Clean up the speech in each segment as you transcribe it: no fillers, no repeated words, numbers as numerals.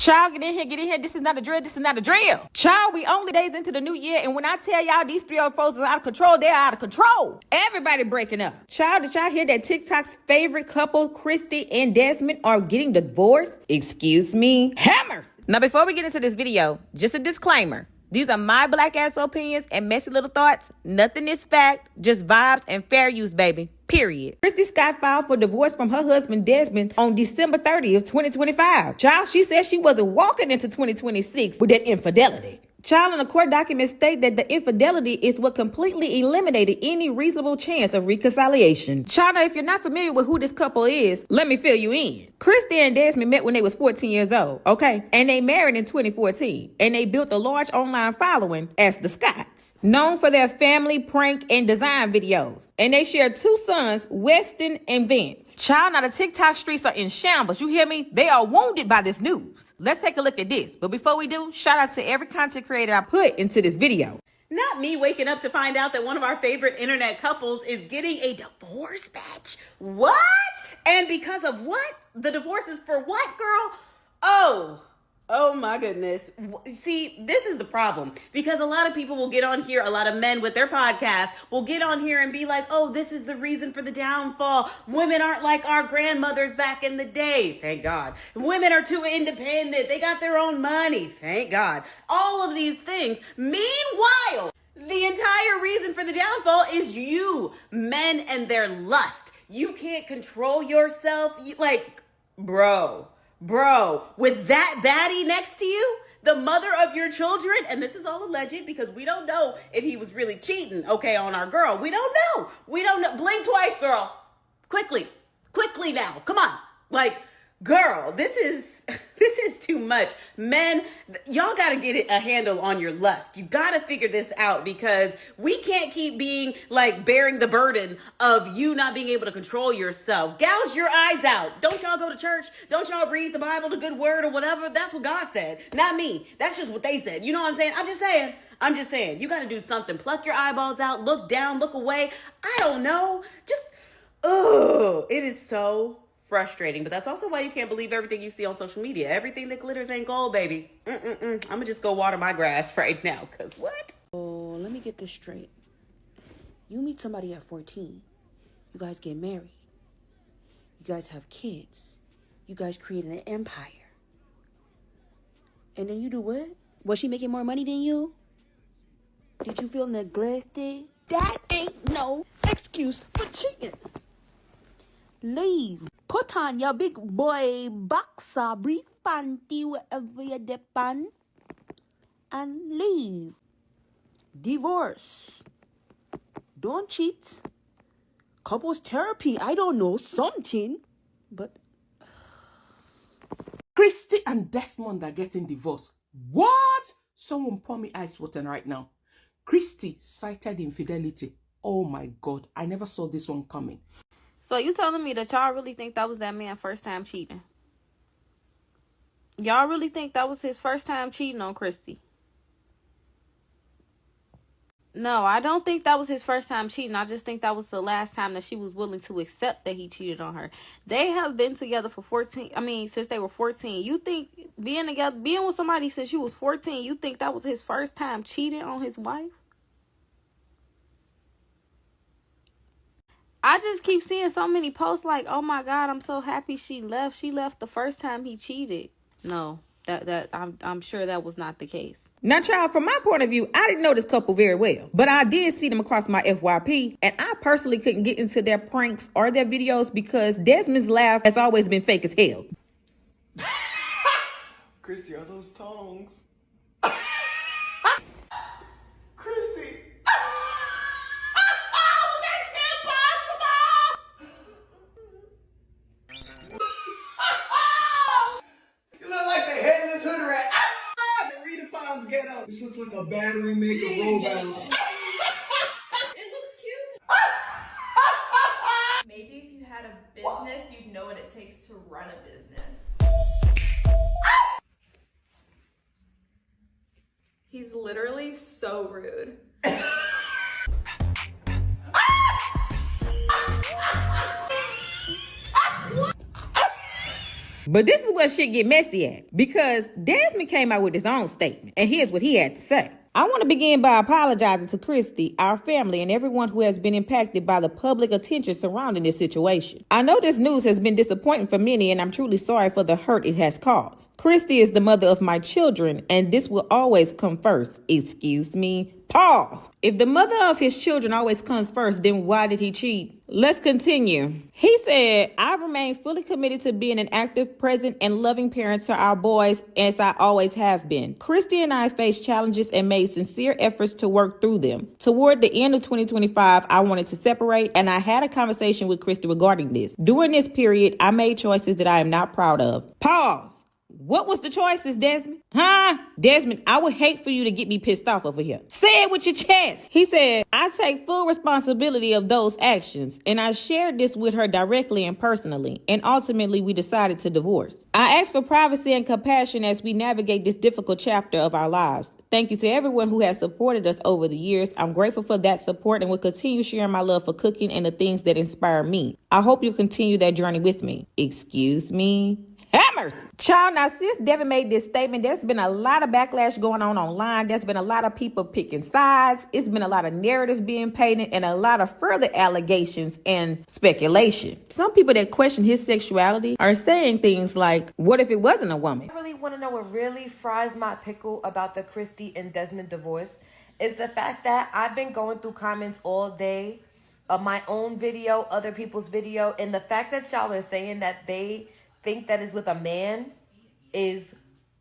Child, get in here, get in here. This is not a drill. This is not a drill. Child, we only days into the new year, and when I tell y'all these 3 old folks is out of control, they're out of control. Everybody breaking up. Child, did y'all hear that TikTok's favorite couple, Kristy and Desmond, are getting divorced? Excuse me. Hammers. Now, before we get into this video, just a disclaimer. These are my black ass opinions and messy little thoughts. Nothing is fact, just vibes and fair use, baby. Period. Kristy Scott filed for divorce from her husband Desmond on December 30th, 2025. Child, she said she wasn't walking into 2026 with that infidelity. Child, and the court documents state that the infidelity is what completely eliminated any reasonable chance of reconciliation. Child, now if you're not familiar with who this couple is, let me fill you in. Kristy and Desmond met when they was 14 years old, okay? And they married in 2014. And they built a large online following as the Scotts, known for their family, prank, and design videos. And they share 2 sons, Weston and Vince. Child, now the TikTok streets are in shambles. You hear me? They are wounded by this news. Let's take a look at this. But before we do, shout out to every content creator I put into this video. Not me waking up to find out that one of our favorite internet couples is getting a divorce, bitch. What? And because of what? The divorce is for what, girl? Oh my goodness. See, this is the problem, because a lot of people will get on here, a lot of men with their podcasts will get on here and be like, oh, this is the reason for the downfall. Women aren't like our grandmothers back in the day. Thank God. Women are too independent. They got their own money. Thank God. All of these things. Meanwhile, the entire reason for the downfall is you, men and their lust. You can't control yourself. Bro, with that baddie next to you, the mother of your children, and this is all alleged because we don't know if he was really cheating, okay, on our girl. We don't know. Blink twice, girl. Quickly now. Come on. Girl, this is too much. Men, y'all got to get a handle on your lust. You got to figure this out, because we can't keep being bearing the burden of you not being able to control yourself. Gouge your eyes out. Don't y'all go to church? Don't y'all read the Bible, the good word or whatever? That's what God said, not me. That's just what they said. You know what I'm saying? I'm just saying, you got to do something. Pluck your eyeballs out, look down, look away. I don't know. It is so frustrating, but that's also why you can't believe everything you see on social media. Everything that glitters ain't gold, baby. I'm gonna just go water my grass right now, because what? Oh, let me get this straight. You meet somebody at 14. You guys get married. You guys have kids. You guys create an empire. And then you do what? Was she making more money than you? Did you feel neglected? That ain't no excuse for cheating. Leave. Put on your big boy boxer brief panty wherever you depend and leave. Divorce. Don't cheat. Couples therapy. I don't know, something. But Kristy and Desmond are getting divorced. What? Someone pour me ice water right now. Kristy cited infidelity. Oh my God, I never saw this one coming. So you telling me that y'all really think that was that man's first time cheating? Y'all really think that was his first time cheating on Kristy? No, I don't think that was his first time cheating. I just think that was the last time that she was willing to accept that he cheated on her. They have been together for since they were 14. You think being with somebody since you was 14, you think that was his first time cheating on his wife? I just keep seeing so many posts like, oh my God, I'm so happy she left. She left the first time he cheated. No, I'm sure that was not the case. Now, child, from my point of view, I didn't know this couple very well, but I did see them across my FYP, and I personally couldn't get into their pranks or their videos because Desmond's laugh has always been fake as hell. Kristy, are those tongs? Kristy! This looks like a battery maker robot. It looks cute. Maybe if you had a business, you'd know what it takes to run a business. He's literally so rude. But this is where shit get messy at, because Desmond came out with his own statement, and here's what he had to say. I want to begin by apologizing to Kristy, our family, and everyone who has been impacted by the public attention surrounding this situation. I know this news has been disappointing for many, and I'm truly sorry for the hurt it has caused. Kristy is the mother of my children, and this will always come first. Excuse me. Pause. If the mother of his children always comes first, then why did he cheat? Let's continue. He said, I remain fully committed to being an active, present, and loving parent to our boys, as I always have been. Kristy and I faced challenges and made sincere efforts to work through them. Toward the end of 2025, I wanted to separate, and I had a conversation with Kristy regarding this. During this period, I made choices that I am not proud of. Pause. What was the choices, Desmond? Huh? Desmond, I would hate for you to get me pissed off over here. Say it with your chest. He said, I take full responsibility of those actions, and I shared this with her directly and personally, and ultimately we decided to divorce. I asked for privacy and compassion as we navigate this difficult chapter of our lives. Thank you to everyone who has supported us over the years. I'm grateful for that support and will continue sharing my love for cooking and the things that inspire me. I hope you'll continue that journey with me. Excuse me? Hammers. Child, now since Devin made this statement, there's been a lot of backlash going on online. There's been a lot of people picking sides. It's been a lot of narratives being painted and a lot of further allegations and speculation. Some people that question his sexuality are saying things like, what if it wasn't a woman? I really want to know what really fries my pickle about the Kristy and Desmond divorce is the fact that I've been going through comments all day of my own video, other people's video, and the fact that y'all are saying that they think that is with a man is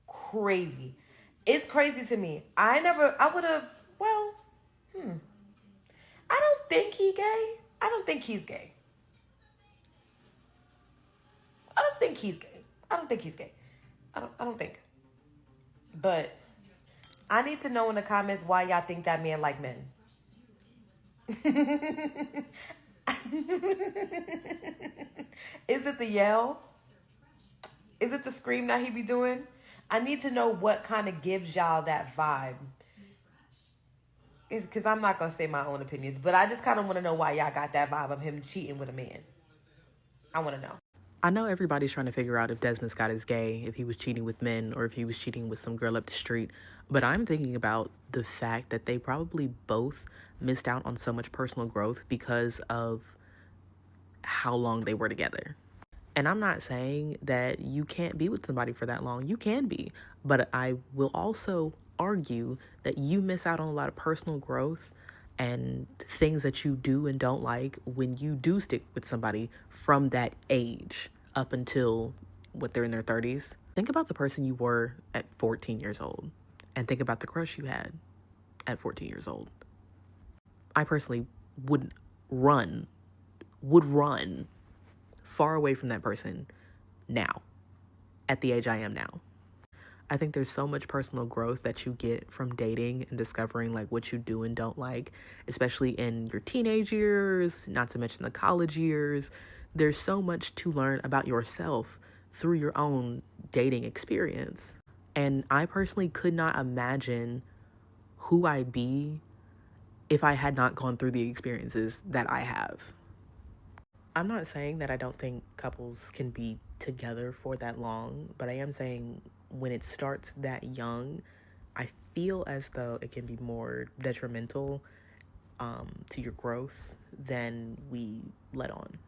crazy. It's crazy to me. I don't think he's gay. I don't think he's gay. I don't think he's gay. I don't think. But I need to know in the comments why y'all think that man like men. Is it the yell? Is it the scream that he be doing? I need to know what kind of gives y'all that vibe. Because I'm not going to say my own opinions, but I just kind of want to know why y'all got that vibe of him cheating with a man. I want to know. I know everybody's trying to figure out if Desmond Scott is gay, if he was cheating with men, or if he was cheating with some girl up the street. But I'm thinking about the fact that they probably both missed out on so much personal growth because of how long they were together. And I'm not saying that you can't be with somebody for that long. You can be. But I will also argue that you miss out on a lot of personal growth and things that you do and don't like when you do stick with somebody from that age up until they're in their 30s. Think about the person you were at 14 years old and think about the crush you had at 14 years old. I personally would run far away from that person now, at the age I am now. I think there's so much personal growth that you get from dating and discovering like what you do and don't like, especially in your teenage years, not to mention the college years. There's so much to learn about yourself through your own dating experience. And I personally could not imagine who I'd be if I had not gone through the experiences that I have. I'm not saying that I don't think couples can be together for that long, but I am saying when it starts that young, I feel as though it can be more detrimental to your growth than we let on.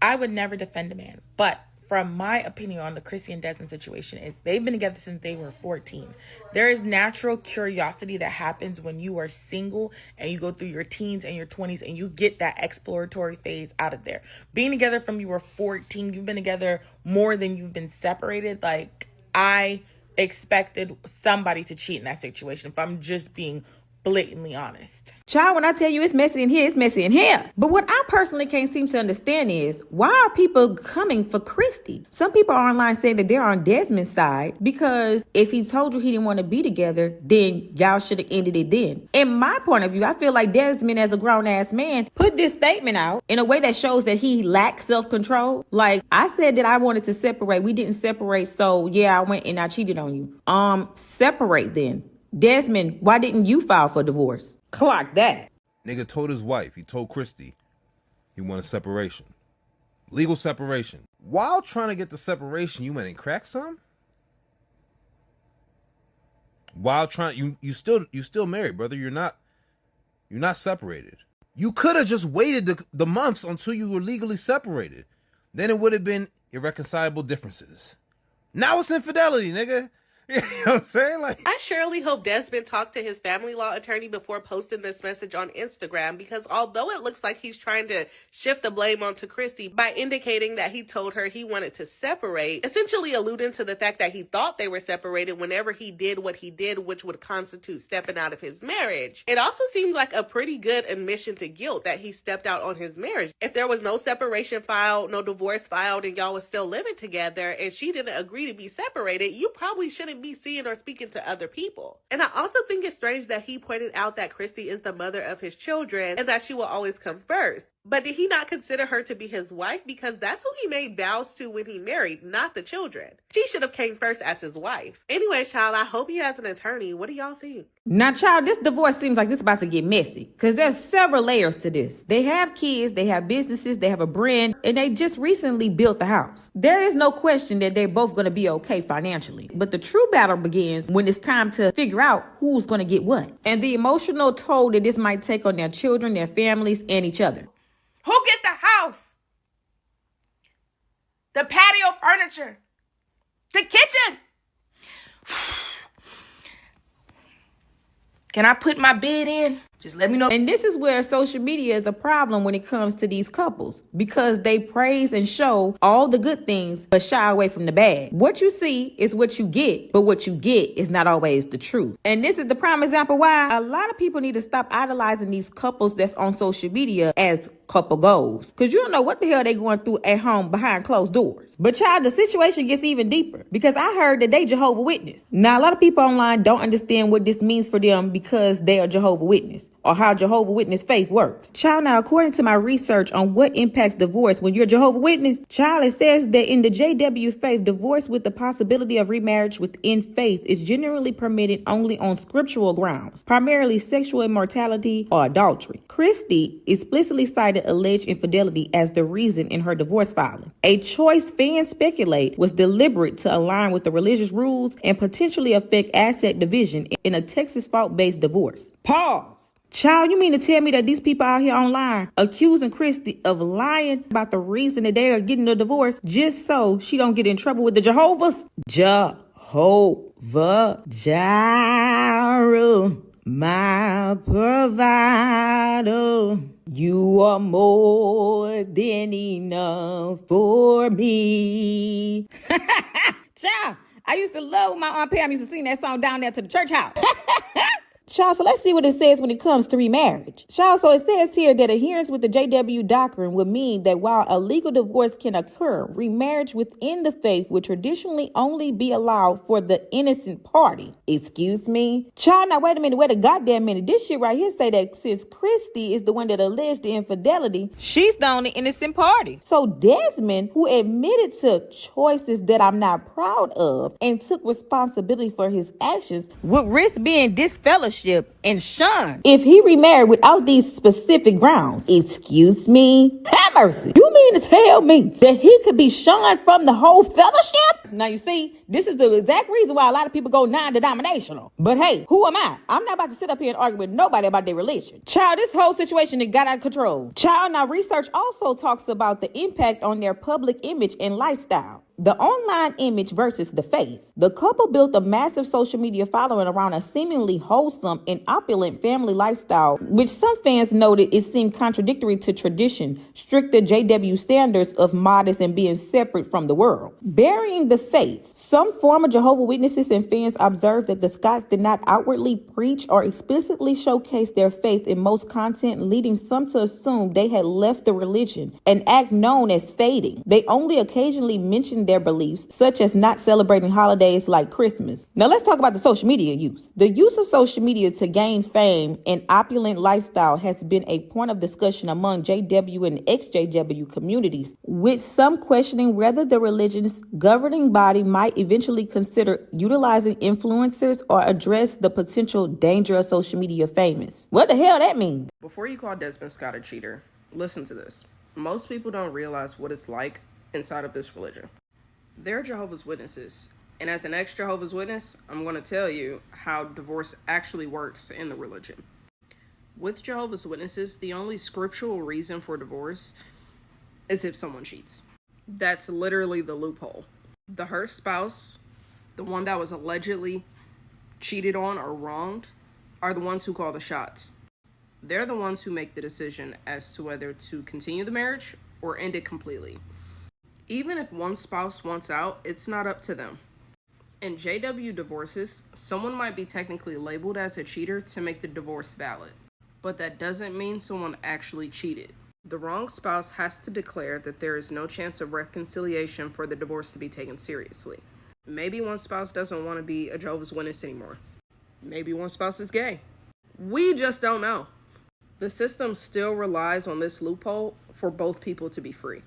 I would never defend a man, but from my opinion on the Kristy and Desmond situation is they've been together since they were 14. There is natural curiosity that happens when you are single and you go through your teens and your 20s and you get that exploratory phase out of there. Being together from you were 14, you've been together more than you've been separated. Like, I expected somebody to cheat in that situation, if I'm just being blatantly honest. Child, when I tell you it's messy in here, it's messy in here. But what I personally can't seem to understand is, why are people coming for Kristy? Some people are online saying that they're on Desmond's side because if he told you he didn't want to be together, then y'all should have ended it then. In my point of view, I feel like Desmond, as a grown-ass man, put this statement out in a way that shows that he lacks self-control. Like, I said that I wanted to separate. We didn't separate, so yeah, I went and I cheated on you. Separate then. Desmond, why didn't you file for divorce? Clock that. Nigga told his wife, he told Kristy, he wanted separation. Legal separation. While trying to get the separation, you went and cracked some? While trying, you still married, brother. You're not separated. You could have just waited the months until you were legally separated. Then it would have been irreconcilable differences. Now it's infidelity, nigga. You know what I'm saying? Like, I surely hope Desmond talked to his family law attorney before posting this message on Instagram, because although it looks like he's trying to shift the blame onto Kristy by indicating that he told her he wanted to separate, essentially alluding to the fact that he thought they were separated whenever he did what he did, which would constitute stepping out of his marriage. It also seems like a pretty good admission to guilt that he stepped out on his marriage. If there was no separation filed, no divorce filed, and y'all was still living together, and she didn't agree to be separated, you probably shouldn't be seeing or speaking to other people. And I also think it's strange that he pointed out that Kristy is the mother of his children and that she will always come first. But did he not consider her to be his wife? Because that's who he made vows to when he married, not the children. She should have came first as his wife. Anyway, child, I hope he has an attorney. What do y'all think? Now, child, this divorce seems like it's about to get messy because there's several layers to this. They have kids, they have businesses, they have a brand, and they just recently built the house. There is no question that they're both going to be okay financially. But the true battle begins when it's time to figure out who's going to get what. And the emotional toll that this might take on their children, their families, and each other. Who get the house? The patio furniture? The kitchen? Can I put my bid in? Just let me know. And this is where social media is a problem when it comes to these couples, because they praise and show all the good things but shy away from the bad. What you see is what you get, but what you get is not always the truth. And this is the prime example why a lot of people need to stop idolizing these couples that's on social media as couple goals, because you don't know what the hell they going through at home behind closed doors. But child, the situation gets even deeper, because I heard that they Jehovah Witness. Now, a lot of people online don't understand what this means for them because they are Jehovah Witness, or how Jehovah Witness faith works. Child, now, according to my research on what impacts divorce when you're Jehovah Witness, child, it says that in the JW faith, divorce with the possibility of remarriage within faith is generally permitted only on scriptural grounds, primarily sexual immorality or adultery. Kristy explicitly cited alleged infidelity as the reason in her divorce filing. A choice fans speculate was deliberate to align with the religious rules and potentially affect asset division in a Texas fault-based divorce. Pause. Child, you mean to tell me that these people out here online accusing Kristy of lying about the reason that they are getting a divorce just so she don't get in trouble with the Jehovah's? Jehovah Jireh, my provider. You are more than enough for me. Child, I used to love when my Aunt Pam used to sing that song down there to the church house. Child, so let's see what it says when it comes to remarriage. Child, so it says here that adherence with the JW doctrine would mean that while a legal divorce can occur, remarriage within the faith would traditionally only be allowed for the innocent party. Excuse me? Child, now wait a goddamn minute. This shit right here say that since Kristy is the one that alleged the infidelity, she's the only innocent party. So Desmond, who admitted to choices that I'm not proud of and took responsibility for his actions, would risk being disfellowshipped and shunned if he remarried without these specific grounds. Excuse me? Have mercy. You mean to tell me that he could be shunned from the whole fellowship? Now you see, this is the exact reason why a lot of people go non-denominational. But hey, who am I? I'm not about to sit up here and argue with nobody about their religion. Child, this whole situation, it got out of control. Child, now research also talks about the impact on their public image and lifestyle. The online image versus the faith. The couple built a massive social media following around a seemingly wholesome and opulent family lifestyle, which some fans noted it seemed contradictory to tradition, stricter JW standards of modest and being separate from the world. Burying the faith. Some former Jehovah Witnesses and fans observed that the Scotts did not outwardly preach or explicitly showcase their faith in most content, leading some to assume they had left the religion, an act known as fading. They only occasionally mentioned their beliefs, such as not celebrating holidays like Christmas. Now let's talk about the social media use. The use of social media to gain fame and opulent lifestyle has been a point of discussion among JW and ex-JW communities, with some questioning whether the religion's governing body might eventually consider utilizing influencers or address the potential danger of social media famous. What the hell that mean? Before you call Desmond Scott a cheater, listen to this. Most people don't realize what it's like inside of this religion. They're Jehovah's Witnesses. And as an ex-Jehovah's Witness, I'm going to tell you how divorce actually works in the religion. With Jehovah's Witnesses, the only scriptural reason for divorce is if someone cheats. That's literally the loophole. The hurt spouse, the one that was allegedly cheated on or wronged, are the ones who call the shots. They're the ones who make the decision as to whether to continue the marriage or end it completely. Even if one spouse wants out, it's not up to them. In JW divorces, someone might be technically labeled as a cheater to make the divorce valid, but that doesn't mean someone actually cheated. The wrong spouse has to declare that there is no chance of reconciliation for the divorce to be taken seriously. Maybe one spouse doesn't want to be a Jehovah's Witness anymore. Maybe one spouse is gay. We just don't know. The system still relies on this loophole for both people to be free.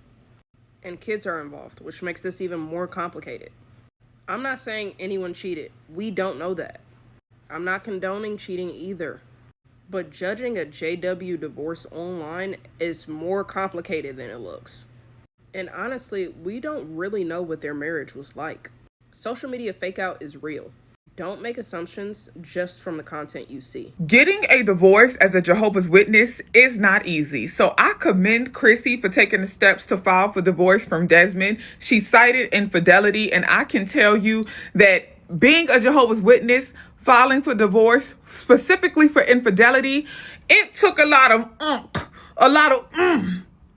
And kids are involved, which makes this even more complicated. I'm not saying anyone cheated. We don't know that. I'm not condoning cheating either. But judging a JW divorce online is more complicated than it looks. And honestly, we don't really know what their marriage was like. Social media fake out is real. Don't make assumptions just from the content you see. Getting a divorce as a Jehovah's Witness is not easy. So I commend Kristy for taking the steps to file for divorce from Desmond. She cited infidelity, and I can tell you that being a Jehovah's Witness, filing for divorce, specifically for infidelity, it took a lot of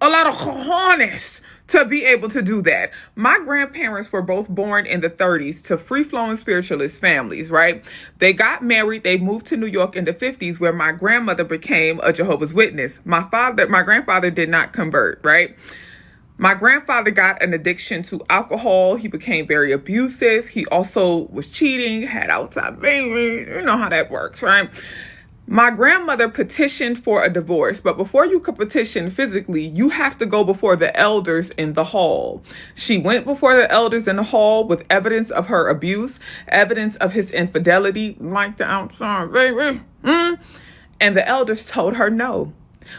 cojones to be able to do that. My grandparents were both born in the 30s to free-flowing spiritualist families, right? They got married, they moved to New York in the 50s, where my grandmother became a Jehovah's Witness. My grandfather did not convert, right? My grandfather got an addiction to alcohol. He became very abusive. He also was cheating, had outside babies. You know how that works, right? My grandmother petitioned for a divorce, but before you could petition physically, you have to go before the elders in the hall. She went before the elders in the hall with evidence of her abuse, evidence of his infidelity, like the outside baby. And the elders told her no.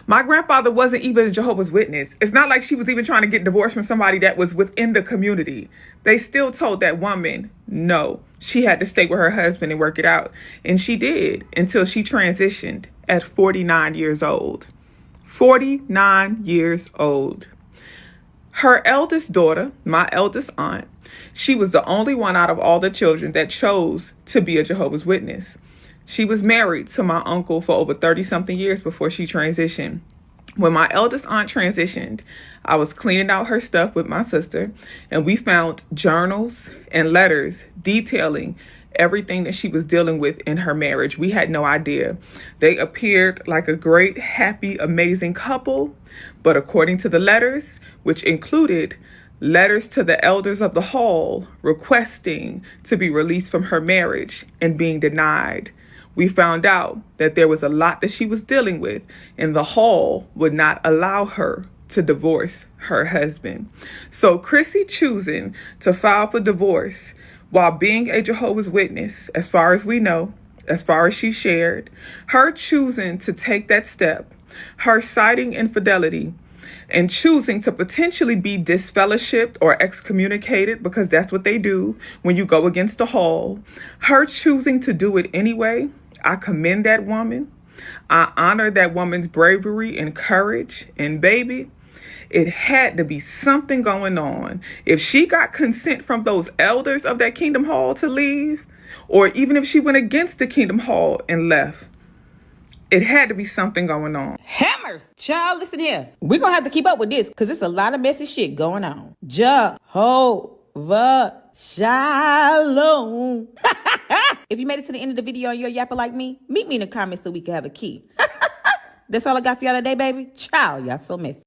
My grandfather wasn't even a Jehovah's Witness. It's not like she was even trying to get divorced from somebody that was within the community. They still told that woman no. She had to stay with her husband and work it out. And she did until she transitioned at 49 years old. 49 years old. Her eldest daughter, my eldest aunt, she was the only one out of all the children that chose to be a Jehovah's Witness. She was married to my uncle for over 30-something years before she transitioned. When my eldest aunt transitioned, I was cleaning out her stuff with my sister, and we found journals and letters detailing everything that she was dealing with in her marriage. We had no idea. They appeared like a great, happy, amazing couple, but according to the letters, which included letters to the elders of the hall requesting to be released from her marriage and being denied, we found out that there was a lot that she was dealing with, and the hall would not allow her to divorce her husband. So Kristy choosing to file for divorce while being a Jehovah's Witness, as far as we know, as far as she shared, her choosing to take that step, her citing infidelity, and choosing to potentially be disfellowshipped or excommunicated, because that's what they do when you go against the hall, her choosing to do it anyway, I commend that woman. I honor that woman's bravery and courage. And baby, it had to be something going on. If she got consent from those elders of that Kingdom Hall to leave, or even if she went against the Kingdom Hall and left, it had to be something going on. Hammers! Child, listen here. We're going to have to keep up with this because there's a lot of messy shit going on. Jehovah Shalom. If you made it to the end of the video and you're a yapper like me, meet me in the comments so we can have a key. That's all I got for y'all today, baby. Ciao, y'all so messy.